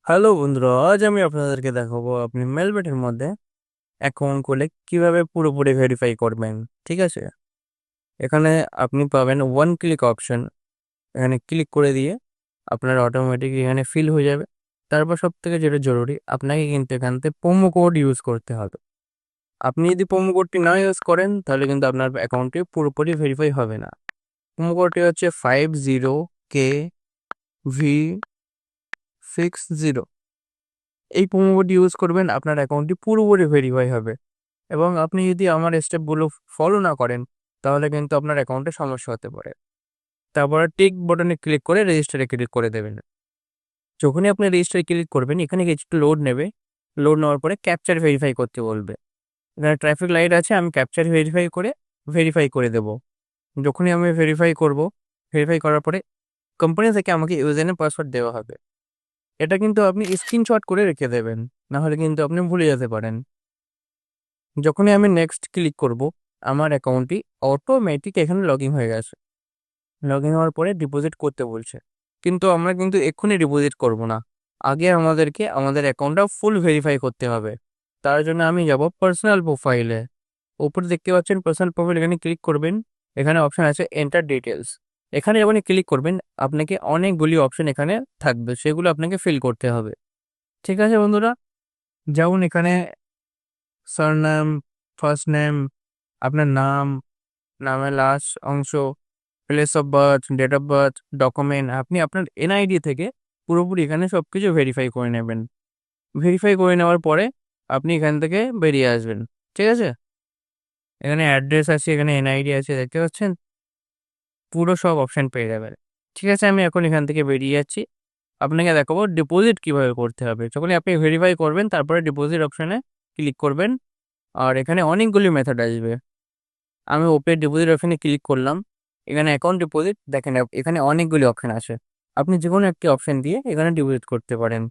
Hello বন্ধুরা, আজ আমি আপনাদেরকে দেখাবো আপনি মেলবেটের মধ্যে অ্যাকাউন্ট খুলে কিভাবে পুরোপুরি ভেরিফাই করবেন। ঠিক আছে, এখানে আপনি পাবেন ওয়ান ক্লিক অপশন। এখানে ক্লিক করে দিয়ে আপনার অটোমেটিক এখানে ফিল হয়ে যাবে। তারপর সব থেকে যেটা জরুরি, আপনাকে কিন্তু এখান থেকে প্রোমো কোড ইউজ করতে হবে। আপনি যদি প্রোমো কোডটি না ইউজ করেন তাহলে কিন্তু আপনার অ্যাকাউন্টটি পুরোপুরি ভেরিফাই হবে না। প্রোমো কোডটি হচ্ছে 50KV60। এই প্রোমো কোড ইউজ করবেন, আপনার অ্যাকাউন্টটি পুরোপুরি ভেরিফাই হবে। এবং আপনি যদি আমার স্টেপগুলো ফলো না করেন তাহলে কিন্তু আপনার অ্যাকাউন্টে সমস্যা হতে পারে। তারপরে টিক বাটনে ক্লিক করে রেজিস্টারে ক্লিক করে দেবেন। যখনই আপনি রেজিস্টারে ক্লিক করবেন এখানে কিছু লোড নেবে। লোড নেওয়ার পরে ক্যাপচার ভেরিফাই করতে বলবে। এখানে ট্রাফিক লাইট আছে, আমি ক্যাপচার ভেরিফাই করে দেব। যখনই আমি ভেরিফাই করার পরে কোম্পানি থেকে আমাকে ইউজার নেম পাসওয়ার্ড দেওয়া হবে। এটা কিন্তু আপনি স্ক্রিনশট করে রেখে দেবেন, না হলে কিন্তু আপনি ভুলে যেতে পারেন। যখনই আমি নেক্সট ক্লিক করব আমার অ্যাকাউন্টটি অটোমেটিক এখানে লগ ইন হয়ে গেছে। লগ ইন হওয়ার পরে ডিপোজিট করতে বলছে, কিন্তু আমরা কিন্তু এক্ষুনি ডিপোজিট করব না। আগে আমাদেরকে আমাদের অ্যাকাউন্টটা ফুল ভেরিফাই করতে হবে। তার জন্য আমি যাব পার্সোনাল প্রোফাইলে। উপরে দেখতে পাচ্ছেন পার্সোনাল প্রোফাইল, এখানে ক্লিক করবেন। এখানে অপশন আছে এন্টার ডিটেলস। এখানে যখন ক্লিক করবেন আপনাকে অনেকগুলি অপশন এখানে থাকবে, সেগুলো আপনাকে ফিল করতে হবে। ঠিক আছে বন্ধুরা, যেমন এখানে সারনেম, ফার্স্ট নেম, আপনার নাম, নামের লাস্ট অংশ, place of birth, date of birth, document, আপনি আপনার এনআইডি থেকে পুরোপুরি এখানে সব কিছু ভেরিফাই করে নেবেন। ভেরিফাই করে নেওয়ার পরে আপনি এখান থেকে বেরিয়ে আসবেন। ঠিক আছে, এখানে অ্যাড্রেস আছে, এখানে এনআইডি আছে, দেখতে পাচ্ছেন, পুরো সব অপশন পেয়ে যাবেন। ঠিক আছে, আমি এখন এখান থেকে বেরিয়ে যাচ্ছি। আপনাকে দেখাবো ডিপোজিট কিভাবে করতে হবে। যখনই আপনি ভেরিফাই করবেন তারপরে ডিপোজিট অপশনে ক্লিক করবেন। আর এখানে অনেকগুলি মেথড আসবে। আমি ওপেন ডিপোজিট অপশনে ক্লিক করলাম। এখানে অ্যাকাউন্ট ডিপোজিট দেখেন, এখানে অনেকগুলি অপশন আছে। আপনি যে কোনো একটি অপশন দিয়ে এখানে ডিপোজিট করতে পারেন।